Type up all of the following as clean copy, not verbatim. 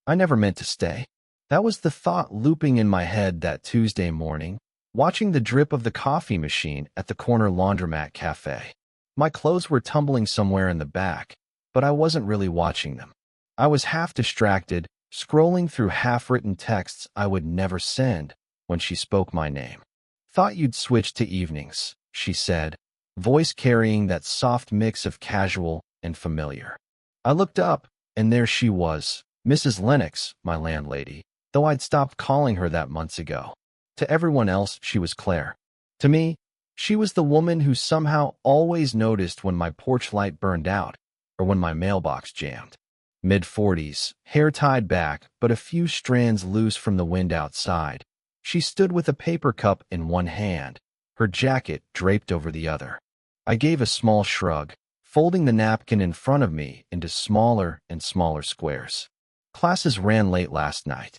I never meant to stay. That was the thought looping in my head that Tuesday morning, watching the drip of the coffee machine at the corner laundromat cafe. My clothes were tumbling somewhere in the back, but I wasn't really watching them. I was half distracted, scrolling through half-written texts I would never send when she spoke my name. "Thought you'd switch to evenings," she said, voice carrying that soft mix of casual and familiar. I looked up, and there she was, Mrs. Lennox, my landlady, though I'd stopped calling her that months ago. To everyone else, she was Claire. To me, she was the woman who somehow always noticed when my porch light burned out or when my mailbox jammed. Mid-40s, hair tied back, but a few strands loose from the wind outside. She stood with a paper cup in one hand, her jacket draped over the other. I gave a small shrug, folding the napkin in front of me into smaller and smaller squares. Classes ran late last night.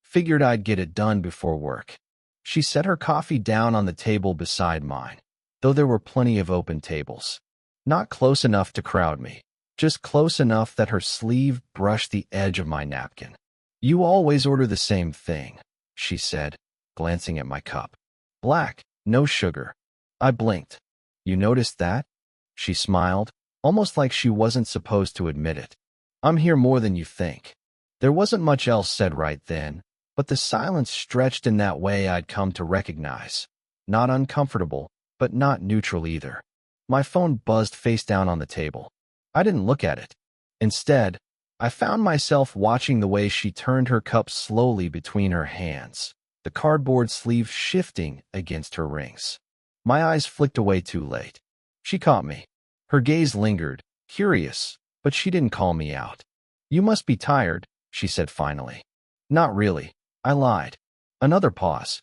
Figured I'd get it done before work. She set her coffee down on the table beside mine, though there were plenty of open tables. Not close enough to crowd me, just close enough that her sleeve brushed the edge of my napkin. "You always order the same thing," she said, glancing at my cup. "Black, no sugar." I blinked. "You noticed that?" She smiled, almost like she wasn't supposed to admit it. "I'm here more than you think." There wasn't much else said right then, but the silence stretched in that way I'd come to recognize. Not uncomfortable, but not neutral either. My phone buzzed face down on the table. I didn't look at it. Instead, I found myself watching the way she turned her cup slowly between her hands, the cardboard sleeve shifting against her rings. My eyes flicked away too late. She caught me. Her gaze lingered, curious, but she didn't call me out. "You must be tired," she said finally. "Not really," I lied. Another pause.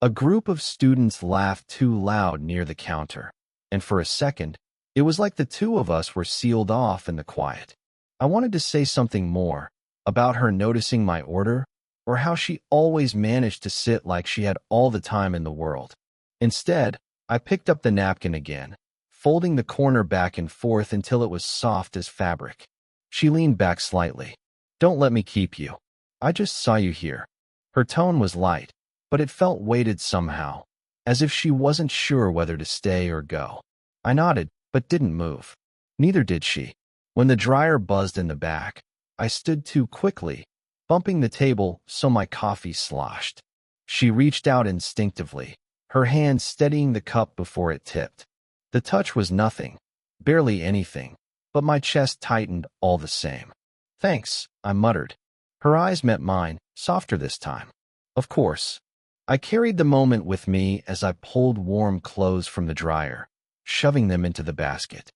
A group of students laughed too loud near the counter, and for a second, it was like the two of us were sealed off in the quiet. I wanted to say something more, about her noticing my order, or how she always managed to sit like she had all the time in the world. Instead, I picked up the napkin again, folding the corner back and forth until it was soft as fabric. She leaned back slightly. "Don't let me keep you. I just saw you here." Her tone was light, but it felt weighted somehow, as if she wasn't sure whether to stay or go. I nodded, but didn't move. Neither did she. When the dryer buzzed in the back, I stood too quickly, bumping the table so my coffee sloshed. She reached out instinctively, her hand steadying the cup before it tipped. The touch was nothing, barely anything, but my chest tightened all the same. "Thanks," I muttered. Her eyes met mine, softer this time. Of course. I carried the moment with me as I pulled warm clothes from the dryer, shoving them into the basket.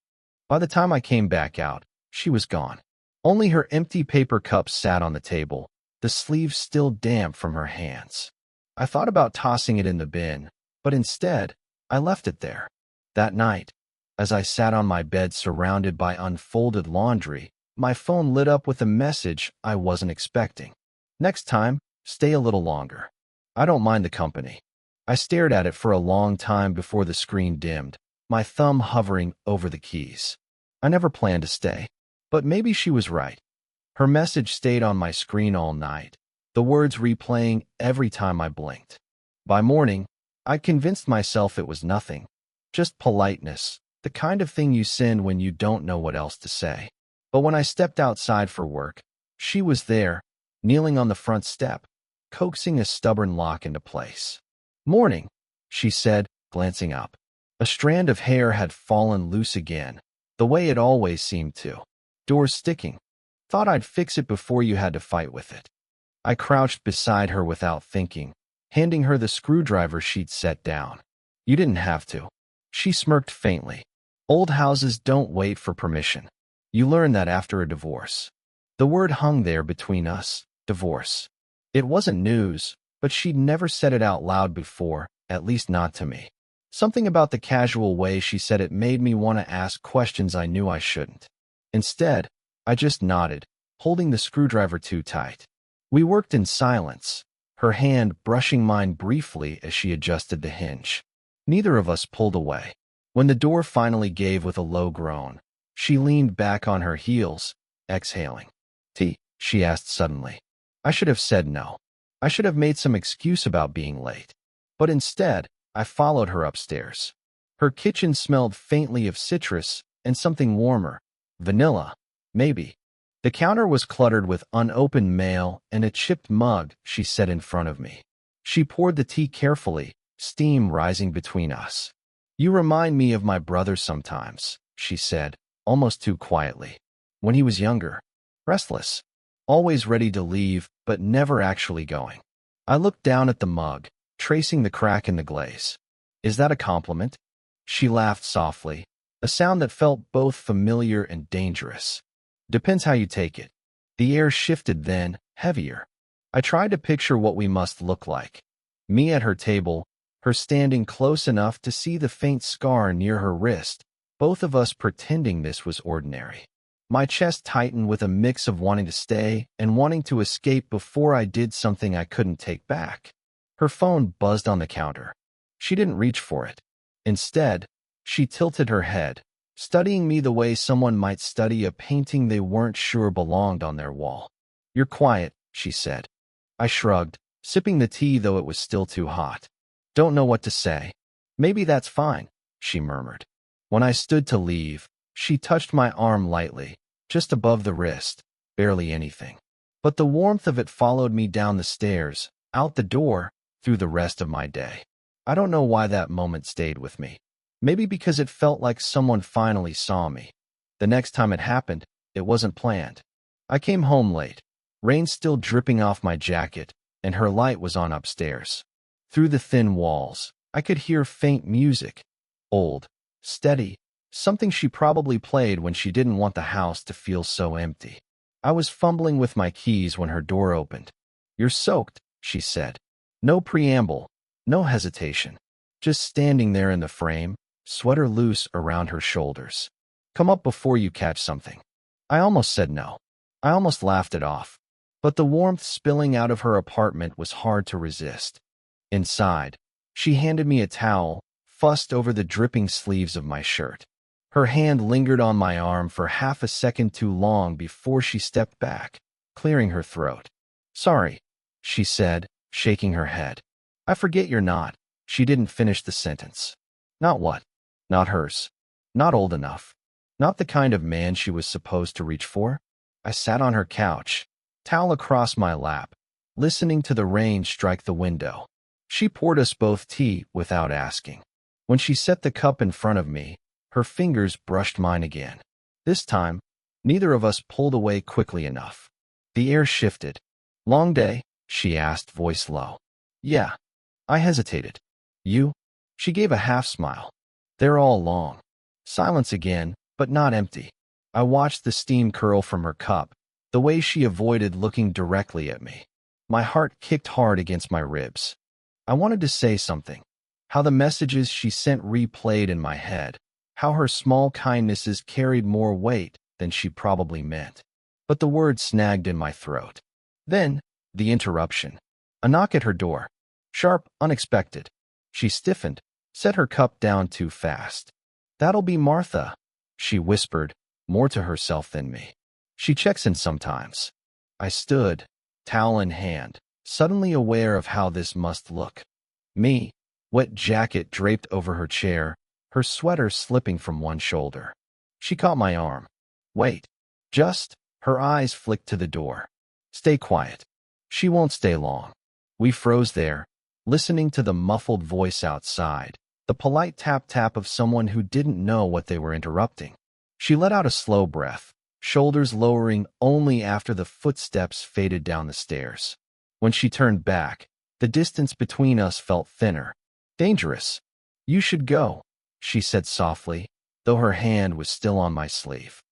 By the time I came back out, she was gone. Only her empty paper cup sat on the table, the sleeve still damp from her hands. I thought about tossing it in the bin, but instead, I left it there. That night, as I sat on my bed surrounded by unfolded laundry, my phone lit up with a message I wasn't expecting. "Next time, stay a little longer. I don't mind the company." I stared at it for a long time before the screen dimmed, my thumb hovering over the keys. I never planned to stay, but maybe she was right. Her message stayed on my screen all night, the words replaying every time I blinked. By morning, I'd convinced myself it was nothing, just politeness, the kind of thing you send when you don't know what else to say. But when I stepped outside for work, she was there, kneeling on the front step, coaxing a stubborn lock into place. "Morning," she said, glancing up. A strand of hair had fallen loose again, the way it always seemed to. "Door's sticking. Thought I'd fix it before you had to fight with it." I crouched beside her without thinking, handing her the screwdriver she'd set down. "You didn't have to." She smirked faintly. "Old houses don't wait for permission. You learn that after a divorce." The word hung there between us, divorce. It wasn't news, but she'd never said it out loud before, at least not to me. Something about the casual way she said it made me want to ask questions I knew I shouldn't. Instead, I just nodded, holding the screwdriver too tight. We worked in silence, her hand brushing mine briefly as she adjusted the hinge. Neither of us pulled away. When the door finally gave with a low groan, she leaned back on her heels, exhaling. "Tea?" she asked suddenly. I should have said no. I should have made some excuse about being late. But instead, I followed her upstairs. Her kitchen smelled faintly of citrus and something warmer. Vanilla, maybe. The counter was cluttered with unopened mail and a chipped mug she set in front of me. She poured the tea carefully, steam rising between us. "You remind me of my brother sometimes," she said, almost too quietly. "When he was younger. Restless. Always ready to leave, but never actually going." I looked down at the mug, tracing the crack in the glaze. "Is that a compliment?" She laughed softly, a sound that felt both familiar and dangerous. "Depends how you take it." The air shifted then, heavier. I tried to picture what we must look like. Me at her table, her standing close enough to see the faint scar near her wrist, both of us pretending this was ordinary. My chest tightened with a mix of wanting to stay and wanting to escape before I did something I couldn't take back. Her phone buzzed on the counter. She didn't reach for it. Instead, she tilted her head, studying me the way someone might study a painting they weren't sure belonged on their wall. "You're quiet," she said. I shrugged, sipping the tea though it was still too hot. "Don't know what to say." "Maybe that's fine," she murmured. When I stood to leave, she touched my arm lightly, just above the wrist, barely anything. But the warmth of it followed me down the stairs, out the door, through the rest of my day. I don't know why that moment stayed with me. Maybe because it felt like someone finally saw me. The next time it happened, it wasn't planned. I came home late, rain still dripping off my jacket, and her light was on upstairs. Through the thin walls, I could hear faint music. Old, steady, something she probably played when she didn't want the house to feel so empty. I was fumbling with my keys when her door opened. "You're soaked," she said. No preamble, no hesitation. Just standing there in the frame, sweater loose around her shoulders. "Come up before you catch something." I almost said no. I almost laughed it off. But the warmth spilling out of her apartment was hard to resist. Inside, she handed me a towel, fussed over the dripping sleeves of my shirt. Her hand lingered on my arm for half a second too long before she stepped back, clearing her throat. "Sorry," she said, shaking her head. "I forget you're not." She didn't finish the sentence. Not what? Not hers. Not old enough. Not the kind of man she was supposed to reach for. I sat on her couch, towel across my lap, listening to the rain strike the window. She poured us both tea without asking. When she set the cup in front of me, her fingers brushed mine again. This time, neither of us pulled away quickly enough. The air shifted. "Long day?" she asked, voice low. "Yeah." I hesitated. "You?" She gave a half-smile. "They're all long." Silence again, but not empty. I watched the steam curl from her cup, the way she avoided looking directly at me. My heart kicked hard against my ribs. I wanted to say something. How the messages she sent replayed in my head. How her small kindnesses carried more weight than she probably meant. But the words snagged in my throat. Then, the interruption. A knock at her door. Sharp, unexpected. She stiffened, set her cup down too fast. "That'll be Martha," she whispered, more to herself than me. "She checks in sometimes." I stood, towel in hand, suddenly aware of how this must look. Me, wet jacket draped over her chair, her sweater slipping from one shoulder. She caught my arm. "Wait." Just, her eyes flicked to the door. "Stay quiet. She won't stay long." We froze there, listening to the muffled voice outside, the polite tap-tap of someone who didn't know what they were interrupting. She let out a slow breath, shoulders lowering only after the footsteps faded down the stairs. When she turned back, the distance between us felt thinner. "Dangerous. You should go," she said softly, though her hand was still on my sleeve.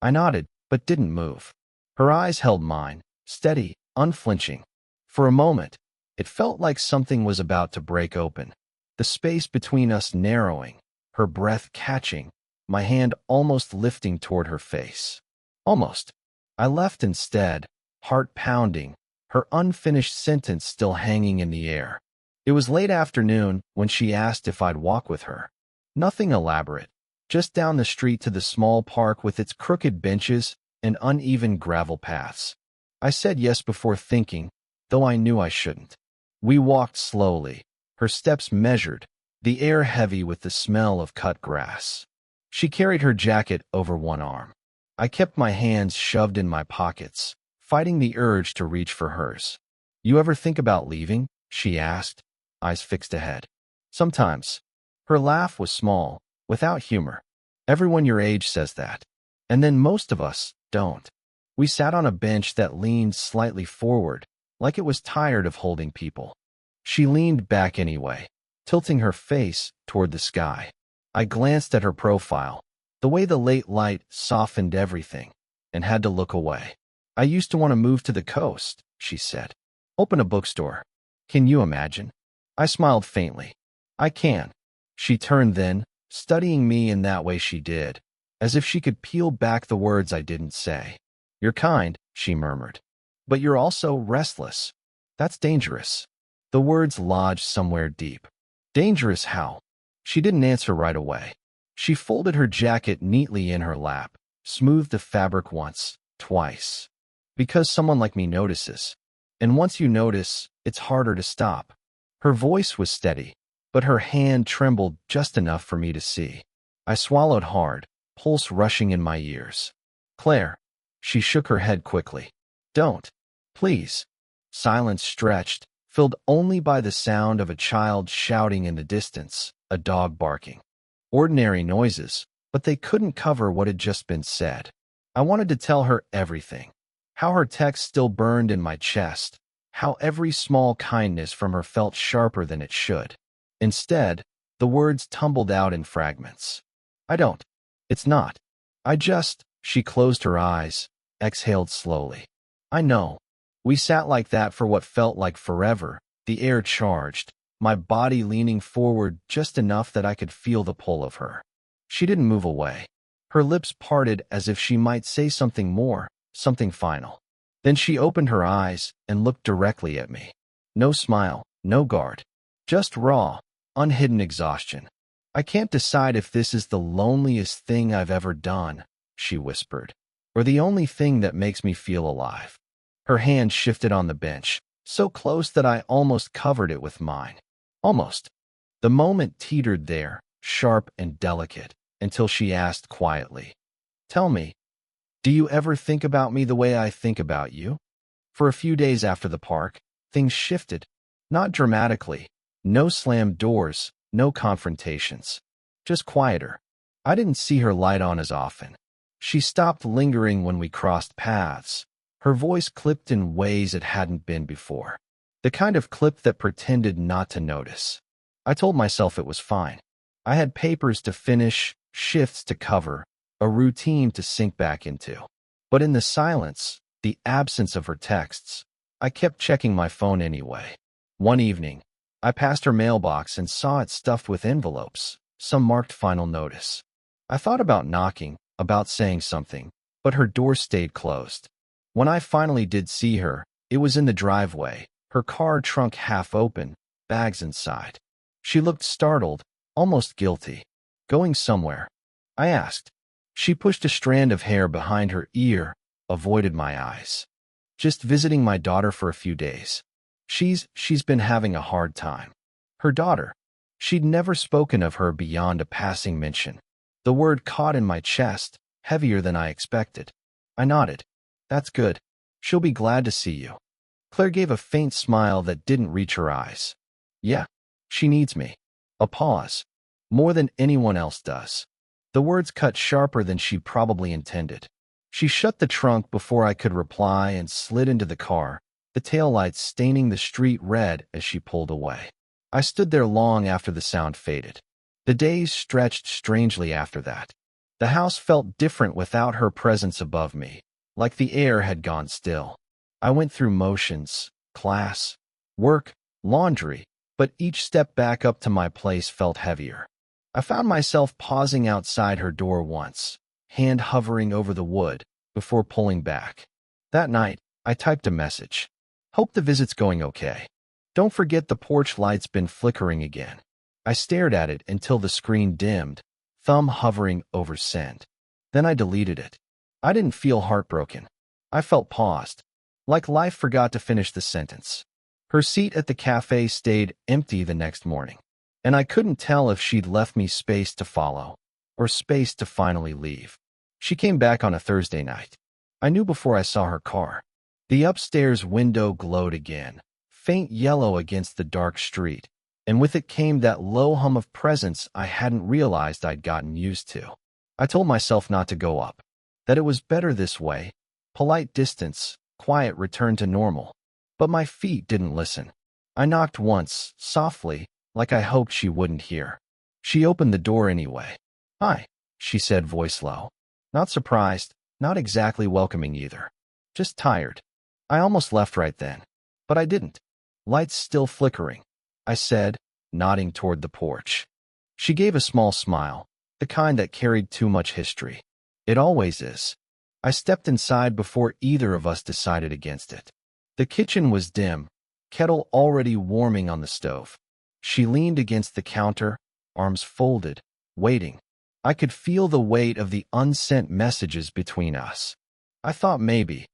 I nodded, but didn't move. Her eyes held mine, steady, unflinching. For a moment, it felt like something was about to break open, the space between us narrowing, her breath catching, my hand almost lifting toward her face. Almost. I left instead, heart pounding, her unfinished sentence still hanging in the air. It was late afternoon when she asked if I'd walk with her. Nothing elaborate, just down the street to the small park with its crooked benches and uneven gravel paths. I said yes before thinking, though I knew I shouldn't. We walked slowly, her steps measured, the air heavy with the smell of cut grass. She carried her jacket over one arm. I kept my hands shoved in my pockets, fighting the urge to reach for hers. "You ever think about leaving?" she asked, eyes fixed ahead. "Sometimes." Her laugh was small, without humor. "Everyone your age says that. And then most of us don't." We sat on a bench that leaned slightly forward, like it was tired of holding people. She leaned back anyway, tilting her face toward the sky. I glanced at her profile, the way the late light softened everything, and had to look away. "I used to want to move to the coast," she said. "Open a bookstore." "Can you imagine?" I smiled faintly. "I can." She turned then, studying me in that way she did, as if she could peel back the words I didn't say. "You're kind," she murmured. "But you're also restless. That's dangerous." The words lodged somewhere deep. Dangerous how? She didn't answer right away. She folded her jacket neatly in her lap, smoothed the fabric once, twice. "Because someone like me notices. And once you notice, it's harder to stop." Her voice was steady, but her hand trembled just enough for me to see. I swallowed hard, pulse rushing in my ears. "Claire." She shook her head quickly. "Don't. Please." Silence stretched, filled only by the sound of a child shouting in the distance, a dog barking. Ordinary noises, but they couldn't cover what had just been said. I wanted to tell her everything. How her text still burned in my chest. How every small kindness from her felt sharper than it should. Instead, the words tumbled out in fragments. "I don't. It's not. I just..." She closed her eyes, exhaled slowly. "I know." We sat like that for what felt like forever, the air charged, my body leaning forward just enough that I could feel the pull of her. She didn't move away. Her lips parted as if she might say something more, something final. Then she opened her eyes and looked directly at me. No smile, no guard. Just raw, unhidden exhaustion. "I can't decide if this is the loneliest thing I've ever done," she whispered, "or the only thing that makes me feel alive." Her hand shifted on the bench, so close that I almost covered it with mine. Almost. The moment teetered there, sharp and delicate, until she asked quietly, "Tell me, do you ever think about me the way I think about you?" For a few days after the park, things shifted. Not dramatically. No slammed doors, no confrontations. Just quieter. I didn't see her light on as often. She stopped lingering when we crossed paths. Her voice clipped in ways it hadn't been before. The kind of clip that pretended not to notice. I told myself it was fine. I had papers to finish, shifts to cover, a routine to sink back into. But in the silence, the absence of her texts, I kept checking my phone anyway. One evening, I passed her mailbox and saw it stuffed with envelopes, some marked final notice. I thought about knocking, about saying something, but her door stayed closed. When I finally did see her, it was in the driveway, her car trunk half open, bags inside. She looked startled, almost guilty. "Going somewhere?" I asked. She pushed a strand of hair behind her ear, avoided my eyes. "Just visiting my daughter for a few days. She's been having a hard time." Her daughter. She'd never spoken of her beyond a passing mention. The word caught in my chest, heavier than I expected. I nodded. "That's good. She'll be glad to see you." Claire gave a faint smile that didn't reach her eyes. "Yeah, she needs me." A pause. "More than anyone else does." The words cut sharper than she probably intended. She shut the trunk before I could reply and slid into the car, the taillights staining the street red as she pulled away. I stood there long after the sound faded. The days stretched strangely after that. The house felt different without her presence above me, like the air had gone still. I went through motions, class, work, laundry, but each step back up to my place felt heavier. I found myself pausing outside her door once, hand hovering over the wood, before pulling back. That night, I typed a message. "Hope the visit's going okay. Don't forget the porch light's been flickering again." I stared at it until the screen dimmed, thumb hovering over send. Then I deleted it. I didn't feel heartbroken. I felt paused. Like life forgot to finish the sentence. Her seat at the cafe stayed empty the next morning, and I couldn't tell if she'd left me space to follow, or space to finally leave. She came back on a Thursday night. I knew before I saw her car. The upstairs window glowed again, faint yellow against the dark street, and with it came that low hum of presence I hadn't realized I'd gotten used to. I told myself not to go up, that it was better this way. Polite distance, quiet return to normal. But my feet didn't listen. I knocked once, softly, like I hoped she wouldn't hear. She opened the door anyway. "Hi," she said, voice low. Not surprised, not exactly welcoming either. Just tired. I almost left right then. But I didn't. Lights still flickering, I said, nodding toward the porch. She gave a small smile, the kind that carried too much history. It always is. I stepped inside before either of us decided against it. The kitchen was dim, kettle already warming on the stove. She leaned against the counter, arms folded, waiting. I could feel the weight of the unsent messages between us. I thought maybe.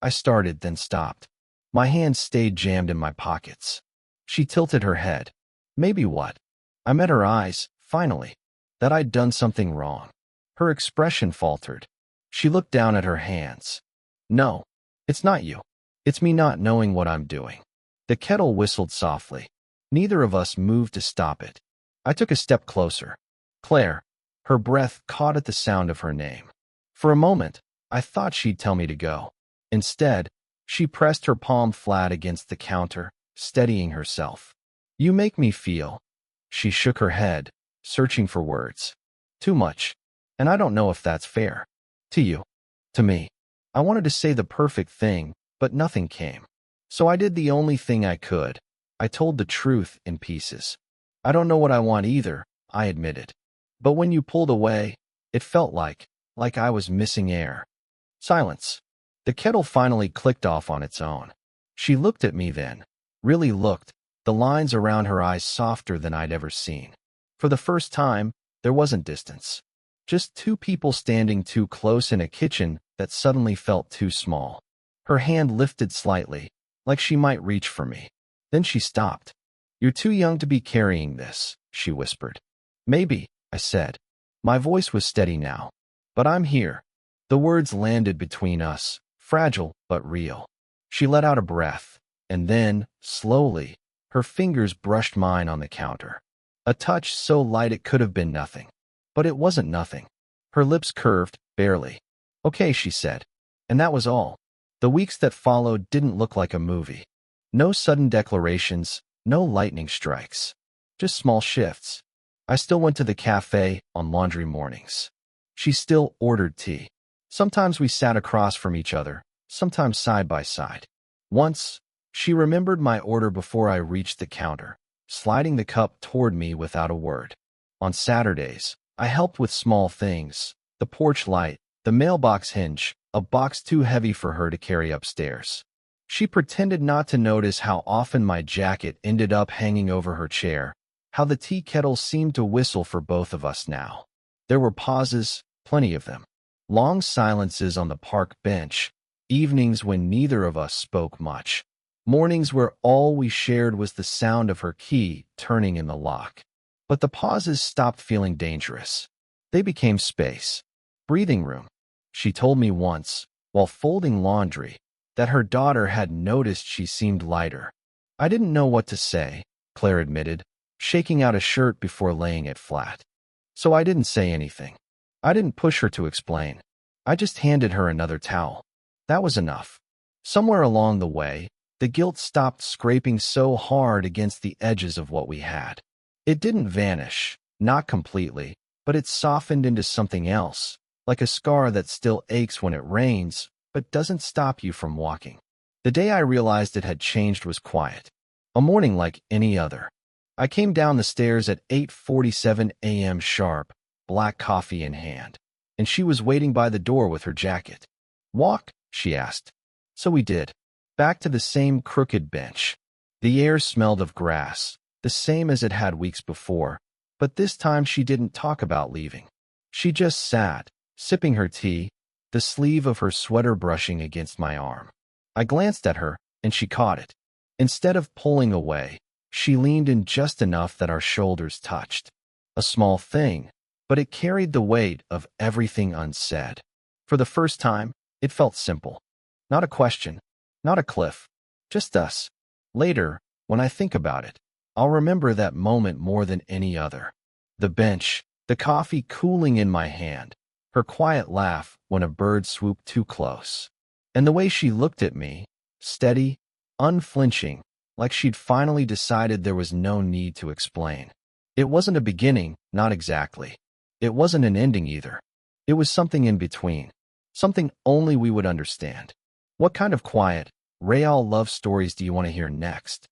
I started, then stopped. My hands stayed jammed in my pockets. She tilted her head. Maybe what? I met her eyes, finally. That I'd done something wrong. Her expression faltered. She looked down at her hands. "No, it's not you. It's me not knowing what I'm doing." The kettle whistled softly. Neither of us moved to stop it. I took a step closer. "Claire." Her breath caught at the sound of her name. For a moment, I thought she'd tell me to go. Instead, she pressed her palm flat against the counter, steadying herself. "You make me feel." She shook her head, searching for words. "Too much. And I don't know if that's fair. To you. To me." I wanted to say the perfect thing, but nothing came. So I did the only thing I could. I told the truth in pieces. "I don't know what I want either," I admitted. "But when you pulled away, it felt like I was missing air." Silence. The kettle finally clicked off on its own. She looked at me then, really looked, the lines around her eyes softer than I'd ever seen. For the first time, there wasn't distance. Just two people standing too close in a kitchen that suddenly felt too small. Her hand lifted slightly, like she might reach for me. Then she stopped. "You're too young to be carrying this," she whispered. "Maybe," I said. My voice was steady now. "But I'm here." The words landed between us, fragile but real. She let out a breath, and then, slowly, her fingers brushed mine on the counter. A touch so light it could have been nothing. But it wasn't nothing. Her lips curved, barely. "Okay," she said. And that was all. The weeks that followed didn't look like a movie. No sudden declarations, no lightning strikes. Just small shifts. I still went to the cafe on laundry mornings. She still ordered tea. Sometimes we sat across from each other, sometimes side by side. Once, she remembered my order before I reached the counter, sliding the cup toward me without a word. On Saturdays, I helped with small things, the porch light, the mailbox hinge, a box too heavy for her to carry upstairs. She pretended not to notice how often my jacket ended up hanging over her chair, how the tea kettle seemed to whistle for both of us now. There were pauses, plenty of them. Long silences on the park bench, evenings when neither of us spoke much. Mornings where all we shared was the sound of her key turning in the lock. But the pauses stopped feeling dangerous. They became space. Breathing room. She told me once, while folding laundry, that her daughter had noticed she seemed lighter. I didn't know what to say, Claire admitted, shaking out a shirt before laying it flat. So I didn't say anything. I didn't push her to explain. I just handed her another towel. That was enough. Somewhere along the way, the guilt stopped scraping so hard against the edges of what we had. It didn't vanish, not completely, but it softened into something else, like a scar that still aches when it rains, but doesn't stop you from walking. The day I realized it had changed was quiet. A morning like any other. I came down the stairs at 8:47 a.m. sharp, black coffee in hand, and she was waiting by the door with her jacket. "Walk?" she asked. So we did. Back to the same crooked bench. The air smelled of grass, the same as it had weeks before, but this time she didn't talk about leaving. She just sat, sipping her tea, the sleeve of her sweater brushing against my arm. I glanced at her, and she caught it. Instead of pulling away, she leaned in just enough that our shoulders touched. A small thing, but it carried the weight of everything unsaid. For the first time, it felt simple. Not a question, not a cliff, just us. Later, when I think about it, I'll remember that moment more than any other. The bench, the coffee cooling in my hand, her quiet laugh when a bird swooped too close, and the way she looked at me, steady, unflinching, like she'd finally decided there was no need to explain. It wasn't a beginning, not exactly. It wasn't an ending either. It was something in between, something only we would understand. What kind of quiet, real love stories do you want to hear next?